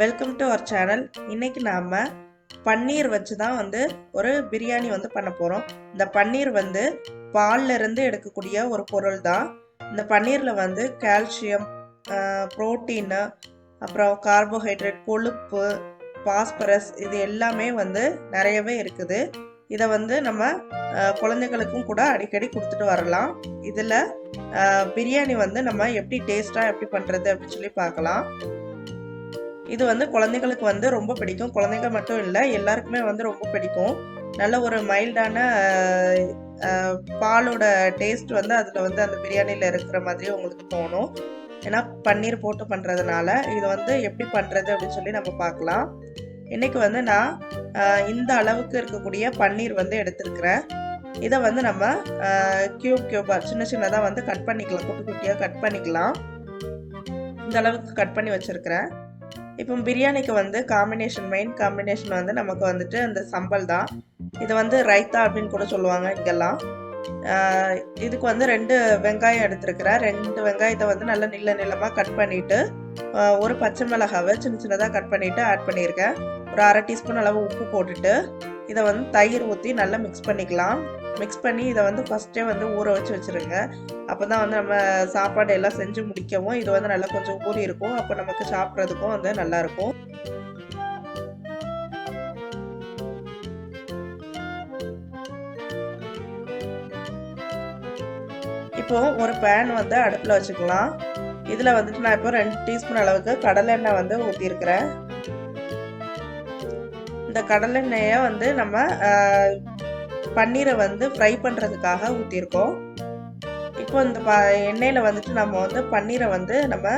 Welcome to our channel. இன்னைக்கு நாம் பன்னீர் வச்சு தான் ஒரு பிரியாணி பண்ண போகிறோம். இந்த பன்னீர் பால்ல இருந்து எடுக்கக்கூடிய ஒரு பொருள் தான். இந்த பன்னீரில் கால்சியம், புரோட்டீனு, அப்புறம் கார்போஹைட்ரேட், கொழுப்பு, பாஸ்பரஸ் இது எல்லாமே நிறையவே இருக்குது. இதை நம்ம குழந்தைகளுக்கும் கூட அடிக்கடி கொடுத்துட்டு வரலாம். இதில் பிரியாணி நம்ம எப்படி டேஸ்ட்டாக எப்படி பண்ணுறது அப்படின்னு சொல்லி பார்க்கலாம். இது குழந்தைகளுக்கு ரொம்ப பிடிக்கும். குழந்தைங்க மட்டும் இல்லை, எல்லாருக்குமே ரொம்ப பிடிக்கும். நல்ல ஒரு மைல்டான பாலோட டேஸ்ட் அதில் அந்த பிரியாணியில் இருக்கிற மாதிரி உங்களுக்கு தோணும். ஏன்னா பன்னீர் போட்டு பண்ணுறதுனால இது எப்படி பண்ணுறது அப்படின்னு சொல்லி நம்ம பார்க்கலாம். இன்றைக்கி நான் இந்த அளவுக்கு இருக்கக்கூடிய பன்னீர் எடுத்துருக்கிறேன். இதை நம்ம கியூபாக சின்ன சின்னதாக கட் பண்ணிக்கலாம், குட்டி குட்டியாக கட் பண்ணிக்கலாம். இந்த அளவுக்கு கட் பண்ணி வச்சுருக்கிறேன். இப்போ பிரியாணிக்கு காம்பினேஷன், மெயின் காம்பினேஷன் நமக்கு அந்த சம்பல் தான். இது ரைத்தா அப்படின்னு கூட சொல்லுவாங்க இங்கெல்லாம். இதுக்கு 2 வெங்காயம் எடுத்துருக்கிறேன். 2 வெங்காயத்தை நல்லா நீளமாக கட் பண்ணிவிட்டு, ஒரு பச்சை மிளகாவை சின்ன சின்னதாக கட் பண்ணிவிட்டு ஆட் பண்ணியிருக்கேன். ஒரு 1/2 டீஸ்பூன் அளவு உப்பு போட்டுட்டு இதை தயிர் ஊற்றி நல்லா மிக்ஸ் பண்ணிக்கலாம். மிக்ஸ் பண்ணி இதை ஃபஸ்ட்டே ஊற வச்சுருங்க. அப்போ தான் நம்ம சாப்பாடு எல்லாம் செஞ்சு முடிக்கவும் இது நல்லா கொஞ்சம் ஊறி இருக்கும். அப்போ நமக்கு சாப்பிட்றதுக்கும் நல்லாயிருக்கும். இப்போ ஒரு பேன் அடுப்பில் வச்சுக்கலாம். இதில் நான் இப்போ 2 டீஸ்பூன் அளவுக்கு கடலை எண்ணெய் ஊற்றிருக்கிறேன். இந்த கடலெண்ணெயை நம்ம பன்னீரை ஃப்ரை பண்ணுறதுக்காக ஊற்றிருக்கோம். இப்போ இந்த எண்ணெயில் நம்ம பன்னீரை நம்ம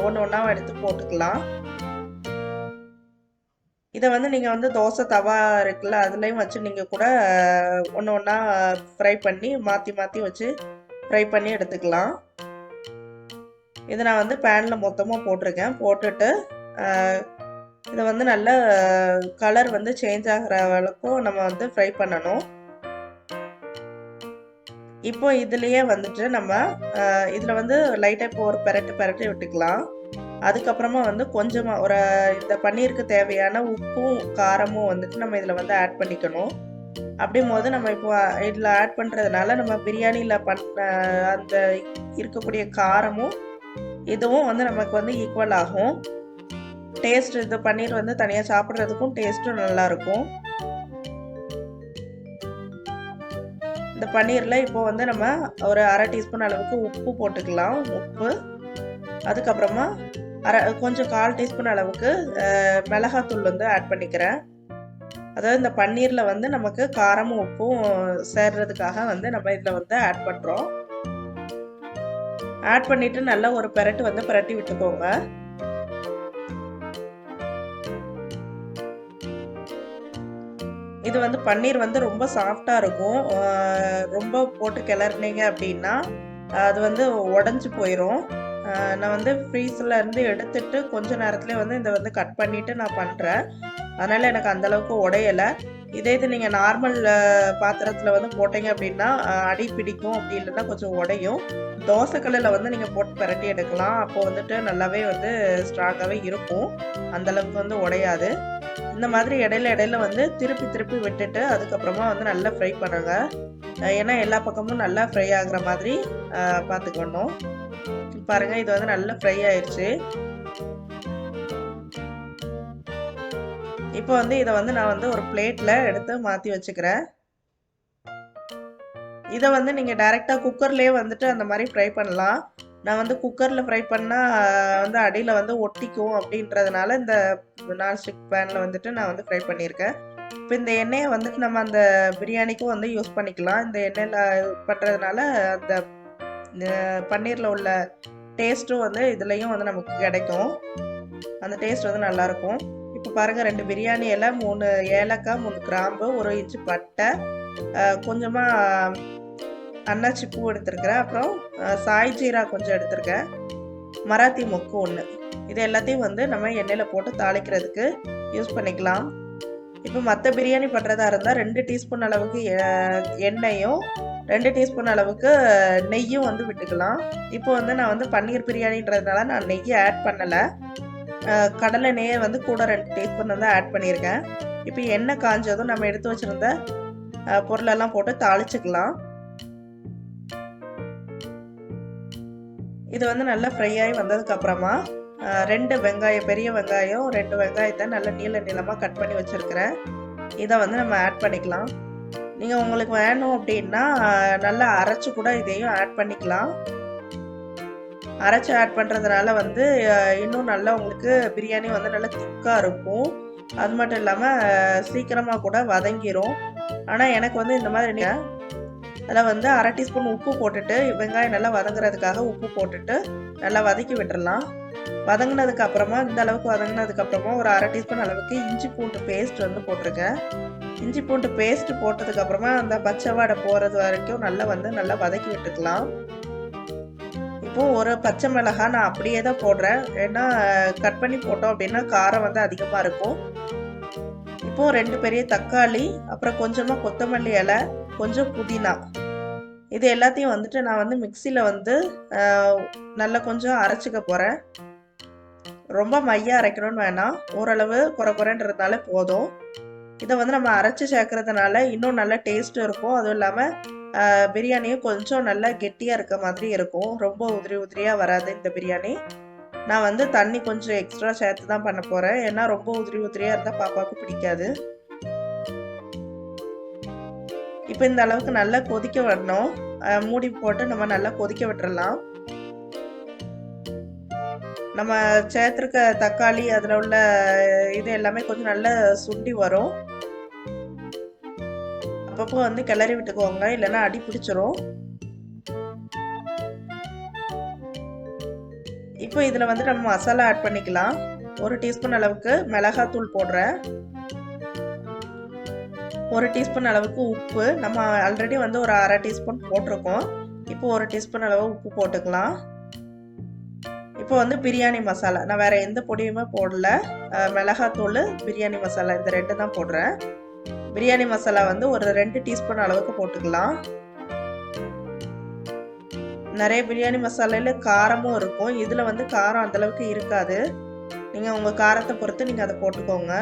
ஒன்று ஒன்றா எடுத்து போட்டுக்கலாம். இதை நீங்கள் தோசை தவா இருக்குல்ல, அதுலேயும் வச்சு நீங்கள் கூட ஒன்று ஒன்றா ஃப்ரை பண்ணி மாற்றி மாற்றி வச்சு ஃப்ரை பண்ணி எடுத்துக்கலாம். இதை நான் பேனில் மொத்தமாக போட்டிருக்கேன். போட்டுட்டு இதை நல்ல கலர் சேஞ்ச் ஆகிற அளவுக்கும் நம்ம ஃப்ரை பண்ணணும். இப்போ இதுலேயே நம்ம இதில் லைட்டாக இப்போ ஒரு பெரட்டி விட்டுக்கலாம். அதுக்கப்புறமா கொஞ்சமாக ஒரு இந்த பன்னீருக்கு தேவையான உப்பும் காரமும் நம்ம இதில் ஆட் பண்ணிக்கணும். அப்படியும் போது நம்ம இப்போ இதில் ஆட் பண்ணுறதுனால நம்ம பிரியாணியில் அந்த இருக்கக்கூடிய காரமும் இதுவும் நமக்கு ஈக்குவல் ஆகும். டேஸ்ட் இந்த பன்னீர் தனியாக சாப்பிட்றதுக்கும் டேஸ்ட்டும் நல்லாயிருக்கும். இந்த பன்னீரில் இப்போ நம்ம ஒரு 1/2 டீஸ்பூன் அளவுக்கு உப்பு போட்டுக்கலாம். உப்பு, அதுக்கப்புறமா கொஞ்சம் 1/4 டீஸ்பூன் அளவுக்கு மிளகாத்தூள் ஆட் பண்ணிக்கிறேன். அதாவது இந்த பன்னீரில் நமக்கு காரமும் உப்பும் சேர்றதுக்காக நம்ம இதில் ஆட் பண்ணுறோம். ஆட் பண்ணிவிட்டு நல்லா ஒரு பிரட்டி விட்டுக்கோங்க. இது பன்னீர் ரொம்ப சாஃப்டாக இருக்கும். ரொம்ப போட்டு கிளறினீங்க அப்படின்னா அது உடஞ்சி போயிடும். நான் ஃப்ரீஸில் இருந்து எடுத்துட்டு கொஞ்ச நேரத்துலேயே இதை கட் பண்ணிவிட்டு நான் பண்ணுறேன். அதனால் எனக்கு அந்தளவுக்கு உடையலை. இது நீங்கள் நார்மல் பாத்திரத்தில் போட்டீங்க அப்படின்னா அடி பிடிக்கும், அப்படி இல்லைன்னா கொஞ்சம் உடையும். தோசைக்கல்லில் நீங்கள் போட்டு பிரட்டி எடுக்கலாம். அப்போது நல்லாவே ஸ்ட்ராங்காகவே இருக்கும், அந்தளவுக்கு உடையாது. இந்த மாதிரி இடையில திருப்பி விட்டுட்டு அதுக்கப்புறமா நல்லா ஃப்ரை பண்ணுங்க. ஏன்னா எல்லா பக்கமும் நல்லா ஃப்ரை ஆகுற மாதிரி பார்த்துக்கணும். பாருங்கள், இது நல்லா ஃப்ரை ஆயிடுச்சு. இப்போ இதை நான் ஒரு பிளேட்டில் எடுத்து மாற்றி வச்சுக்கிறேன். இதை நீங்கள் டைரெக்டாக குக்கர்லேயே அந்த மாதிரி ஃப்ரை பண்ணலாம். நான் குக்கரில் ஃப்ரை பண்ணால் அடியில் ஒட்டிக்கும் அப்படின்றதுனால இந்த நான்ஸ்டிக் பேனில் நான் ஃப்ரை பண்ணியிருக்கேன். இப்போ இந்த எண்ணெயை நம்ம அந்த பிரியாணிக்கும் யூஸ் பண்ணிக்கலாம். இந்த எண்ணெயில் பண்ணுறதுனால அந்த பன்னீரில் உள்ள டேஸ்ட்டும் இதுலேயும் நமக்கு கிடைக்கும். அந்த டேஸ்ட் நல்லாயிருக்கும். இப்போ பாருங்கள், 2 பிரியாணி இலை, 3 ஏலக்காய், 3 கிராம்பு, 1 இன்ச்சு பட்டை, கொஞ்சமாக அன்னாச்சி பூ எடுத்துருக்கிறேன். அப்புறம் சாய் ஜீரா கொஞ்சம் எடுத்துருக்கேன். மராத்தி மொக்கு 1. இது எல்லாத்தையும் நம்ம எண்ணெயில் போட்டு தாளிக்கிறதுக்கு யூஸ் பண்ணிக்கலாம். இப்போ மற்ற பிரியாணி பண்ணுறதா இருந்தால் 2 டீஸ்பூன் அளவுக்கு எண்ணெயும் 2 டீஸ்பூன் அளவுக்கு நெய்யும் விட்டுக்கலாம். இப்போ நான் பன்னீர் பிரியாணின்றதுனால நான் நெய்யை ஆட் பண்ணலை. கடலை எண்ணெயை வந்து கூட 2 டீஸ்பூன் வந்து ஆட் பண்ணியிருக்கேன். இப்போ எண்ணெய் காஞ்சதும் நம்ம எடுத்து வச்சுருந்த பொருளெல்லாம் போட்டு தாளிச்சுக்கலாம். இது வந்து நல்லா ஃப்ரை ஆகி வந்ததுக்கப்புறமா 2 வெங்காயம், பெரிய வெங்காயம் 2 வெங்காயத்தை நல்லா நீளமாக கட் பண்ணி வச்சுருக்கிறேன். இதை வந்து நம்ம ஆட் பண்ணிக்கலாம். நீங்கள் உங்களுக்கு வேணும் அப்படின்னா நல்லா அரைச்சி கூட இதையும் ஆட் பண்ணிக்கலாம். அரைச்சி ஆட் பண்ணுறதுனால வந்து இன்னும் நல்லா உங்களுக்கு பிரியாணி வந்து நல்லா திக்காக இருக்கும். அது மட்டும் இல்லாமல் சீக்கிரமாக கூட வதங்கிரும். ஆனால் எனக்கு வந்து இந்த மாதிரி அதில் வந்து 1/2 டீஸ்பூன் உப்பு போட்டுட்டு வெங்காயம் நல்லா வதங்குறதுக்காக உப்பு போட்டுட்டு நல்லா வதக்கி விட்டுடலாம். வதங்கினதுக்கு அப்புறமா இந்த அளவுக்கு வதங்கினதுக்கு அப்புறமா ஒரு 1/2 டீஸ்பூன் அளவுக்கு இஞ்சி பூண்டு பேஸ்ட் வந்து போட்டிருக்கேன். இஞ்சி பூண்டு பேஸ்ட் போட்டதுக்கு அப்புறமா அந்த பச்சை வாடை போகிறது வரைக்கும் நல்லா வதக்கி விட்டுக்கலாம். இப்போ ஒரு பச்சை மிளகாய் நான் அப்படியே தான் போடுறேன். ஏன்னா கட் பண்ணி போட்டோம் அப்படின்னா காரம் வந்து அதிகமாக இருக்கும். இப்போ 2 பெரிய தக்காளி, அப்புறம் கொஞ்சமாக கொத்தமல்லி இலை, கொஞ்சம் புதினா, இது எல்லாத்தையும் வந்துட்டு நான் வந்து மிக்சியில் வந்து நல்லா கொஞ்சம் அரைச்சிக்க போகிறேன். ரொம்ப மையாக அரைக்கணும்னு வேணாம், ஓரளவு குறைன்றதுனால போதும். இதை வந்து நம்ம அரைச்சி சேர்க்கறதுனால இன்னும் நல்ல டேஸ்ட் இருக்கும். அதுவும் இல்லாமல் பிரியாணியும் கொஞ்சம் நல்லா கெட்டியாக இருக்க மாதிரி இருக்கும். ரொம்ப உதிரியாக வராது இந்த பிரியாணி. நான் வந்து தண்ணி கொஞ்சம் எக்ஸ்ட்ரா சேர்த்து தான் பண்ண போகிறேன். ஏன்னா ரொம்ப உதிரியாக இருந்தால் பாப்பாவுக்கு பிடிக்காது. இப்போ இந்த அளவுக்கு நல்லா கொதிக்க விடணும். மூடி போட்டு நம்ம நல்லா கொதிக்க விட்டுறலாம். நம்ம சேர்த்துருக்க தக்காளி அதில் உள்ள இது எல்லாமே கொஞ்சம் நல்லா சுண்டி வரும். அப்பப்போ வந்து கிளறி விட்டுக்கோங்க, இல்லைன்னா அடி பிடிச்சிரும். இப்போ இதில் வந்து நம்ம மசாலா ஆட் பண்ணிக்கலாம். 1 டீஸ்பூன் அளவுக்கு மிளகாத்தூள் போடுறேன். 1 டீஸ்பூன் அளவுக்கு உப்பு. நம்ம ஆல்ரெடி வந்து ஒரு 1/2 டீஸ்பூன் போட்டிருக்கோம். இப்போ 1 டீஸ்பூன் அளவு உப்பு போட்டுக்கலாம். இப்போ வந்து பிரியாணி மசாலா, நான் வேறு எந்த பொடியுமே போடல. மிளகாத்தூள், பிரியாணி மசாலா இந்த 2 தான் போடுறேன். பிரியாணி மசாலா வந்து ஒரு 2 டீஸ்பூன் அளவுக்கு போட்டுக்கலாம். நிறைய பிரியாணி மசாலையில் காரமும் இருக்கும். இதில் வந்து காரம் அந்தளவுக்கு இருக்காது. நீங்கள் உங்கள் காரத்தை பொறுத்து நீங்கள் அதை போட்டுக்கோங்க.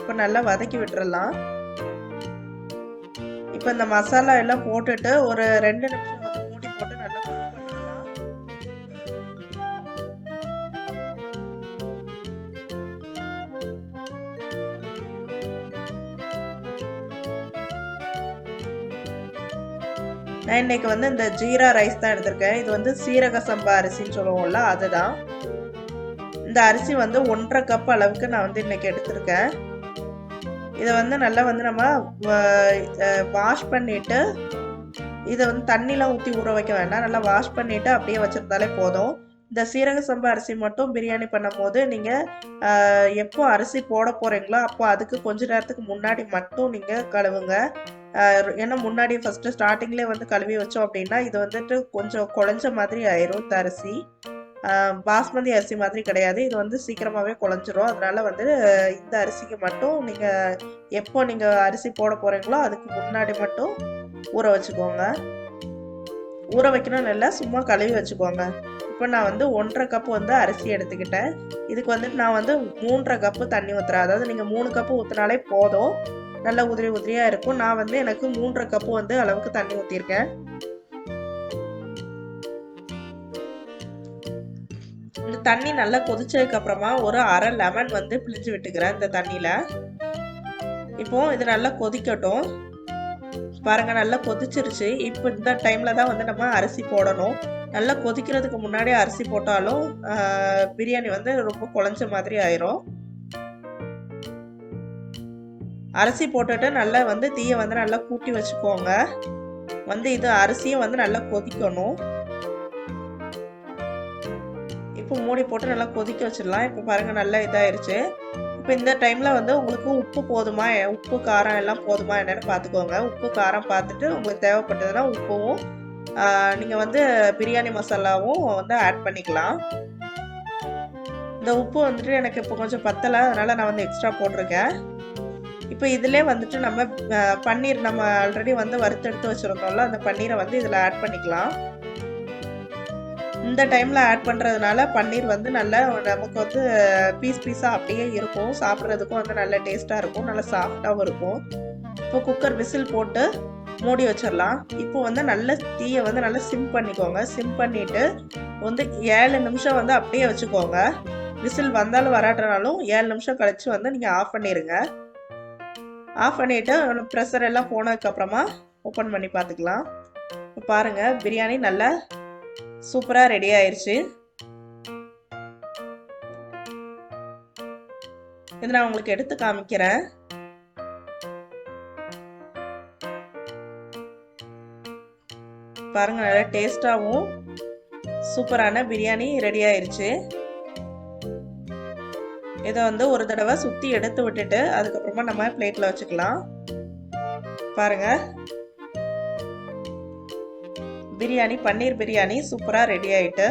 இப்போ நல்லா வதக்கி விட்டுறலாம். இப்போ இந்த மசாலா எல்லாம் போட்டுட்டு ஒரு 2 நிமிஷம் வந்து மூடி போட்டு நல்லா குக் பண்ணிடலாம். நான் இன்னைக்கு வந்து இந்த ஜீரா ரைஸ் தான் எடுத்திருக்கேன். இது வந்து சீரக சம்பா அரிசின்னு சொல்லுவோம்ல, அதுதான். இந்த அரிசி வந்து 1/2 கப் அளவுக்கு நான் வந்து இன்னைக்கு எடுத்திருக்கேன். இதை வந்து நல்லா வந்து நம்ம வாஷ் பண்ணிட்டு, இதை வந்து தண்ணிலாம் ஊற்றி ஊற வைக்க வேண்டாம். நல்லா வாஷ் பண்ணிட்டு அப்படியே வச்சிருந்தாலே போதும். இந்த சீரக சம்பா அரிசி மட்டும் பிரியாணி பண்ணும் போது நீங்கள் எப்போ அரிசி போட போகிறீங்களோ அப்போ அதுக்கு கொஞ்ச நேரத்துக்கு முன்னாடி மட்டும் நீங்கள் கழுவுங்க. ஏன்னா முன்னாடி ஃபஸ்ட்டு ஸ்டார்டிங்லேயே வந்து கழுவி வச்சோம் அப்படின்னா இது வந்துட்டு கொஞ்சம் குழஞ்ச மாதிரி ஆயிரும். இந்த அரிசி பாஸ்மதி அரிசி மாதிரி கிடையாது. இது வந்து சீக்கிரமாகவே குழஞ்சிரும். அதனால வந்து இந்த அரிசிக்கு மட்டும் நீங்கள் எப்போ நீங்கள் அரிசி போட போகிறீங்களோ அதுக்கு முன்னாடி மட்டும் ஊற வச்சுக்கோங்க. ஊற வைக்கணும்னு இல்லை, சும்மா கழுவி வச்சுக்கோங்க. இப்போ நான் வந்து 1/2 கப்பு வந்து அரிசி எடுத்துக்கிட்டேன். இதுக்கு வந்துட்டு நான் வந்து 3/2 கப்பு தண்ணி ஊற்றுறேன். அதாவது நீங்கள் 3 கப்பு ஊற்றினாலே போதும், நல்லா உதிரியாக இருக்கும். நான் வந்து எனக்கு 3/2 கப்பு வந்து அளவுக்கு தண்ணி ஊற்றிருக்கேன். இந்த தண்ணி நல்லா கொதிச்சதுக்கு அப்புறமா ஒரு 1/2 லெமன் வந்து பிழிஞ்சு விட்டுக்கிறேன் இந்த தண்ணியில். இப்போ இது நல்லா கொதிக்கட்டும். பாருங்க, நல்லா கொதிச்சிருச்சு. இப்போ இந்த டைமில் தான் வந்து நம்ம அரிசி போடணும். நல்லா கொதிக்கிறதுக்கு முன்னாடி அரிசி போட்டாலும் பிரியாணி வந்து ரொம்ப குழஞ்ச மாதிரி ஆயிரும். அரிசி போட்டுட்டு நல்லா வந்து தீயை வந்து நல்லா கூட்டி வச்சுக்கோங்க. வந்து இது அரிசியும் வந்து நல்லா கொதிக்கணும். இப்போ மூடி போட்டு நல்லா கொதிக்க வச்சிடலாம். இப்போ பாருங்கள் நல்லா இதாயிருச்சு. இப்போ இந்த டைமில் வந்து உங்களுக்கு உப்பு போதுமா, உப்பு காரம் எல்லாம் போதுமா என்னென்னு பார்த்துக்கோங்க. உப்பு காரம் பார்த்துட்டு உங்களுக்கு தேவைப்பட்டதுன்னா உப்பும் நீங்கள் வந்து பிரியாணி மசாலாவும் வந்து ஆட் பண்ணிக்கலாம். இந்த உப்பு வந்துட்டு எனக்கு இப்போ கொஞ்சம் பத்தலை, அதனால் நான் வந்து எக்ஸ்ட்ரா போட்டிருக்கேன். இப்போ இதிலே வந்துட்டு நம்ம பன்னீர் நம்ம ஆல்ரெடி வந்து வறுத்தெடுத்து வச்சுருந்தோம்ல, அந்த பன்னீரை வந்து இதில் ஆட் பண்ணிக்கலாம். இந்த டைமில் ஆட் பண்ணுறதுனால பன்னீர் வந்து நல்லா நமக்கு வந்து பீஸ் பீஸாக அப்படியே இருக்கும். சாப்பிட்றதுக்கும் வந்து நல்ல டேஸ்ட்டாக இருக்கும், நல்லா சாஃப்டாகவும் இருக்கும். இப்போ குக்கர் விசில் போட்டு மூடி வச்சிடலாம். இப்போ வந்து நல்ல தீயை வந்து நல்லா சிம் பண்ணிக்கோங்க. சிம் பண்ணிவிட்டு வந்து 7 நிமிஷம் வந்து அப்படியே வச்சுக்கோங்க. விசில் வந்தாலும் வராட்டனாலும் 7 நிமிஷம் கழித்து வந்து நீங்கள் ஆஃப் பண்ணிடுங்க. ஆஃப் பண்ணிவிட்டு ப்ரெஷர் எல்லாம் போனதுக்கப்புறமா ஓப்பன் பண்ணி பார்த்துக்கலாம். பாருங்கள், பிரியாணி நல்லா சூப்பராக ரெடி ஆயிடுச்சு. இது நான் உங்களுக்கு எடுத்து காமிக்கிறேன். பாருங்க, நல்லா டேஸ்டாகவும் சூப்பரான பிரியாணி ரெடி ஆயிடுச்சு. இதை வந்து ஒரு தடவை சுற்றி எடுத்து விட்டுட்டு அதுக்கப்புறமா நம்ம பிளேட்டில் வச்சுக்கலாம். பாருங்க, பிரியாணி பன்னீர் பிரியாணி சூப்பராக ரெடி ஆயிட்டு.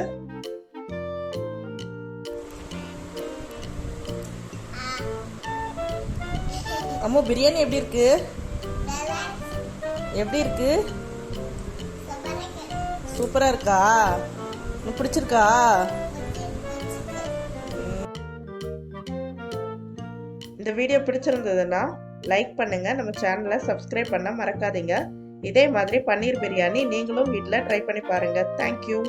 அம்மா, பிரியாணி எப்படி இருக்கு? எப்படி இருக்கு? சூப்பரா இருக்கா? உனக்கு பிடிச்சிருக்கா? இந்த வீடியோ பிடிச்சிருந்ததுன்னா லைக் பண்ணுங்க, நம்ம சேனலை சப்ஸ்கிரைப் பண்ண மறக்காதீங்க. இதே மாதிரி பன்னீர் பிரியாணி நீங்களும் வீட்டில் ட்ரை பண்ணி பாருங்க. தேங்க்யூ.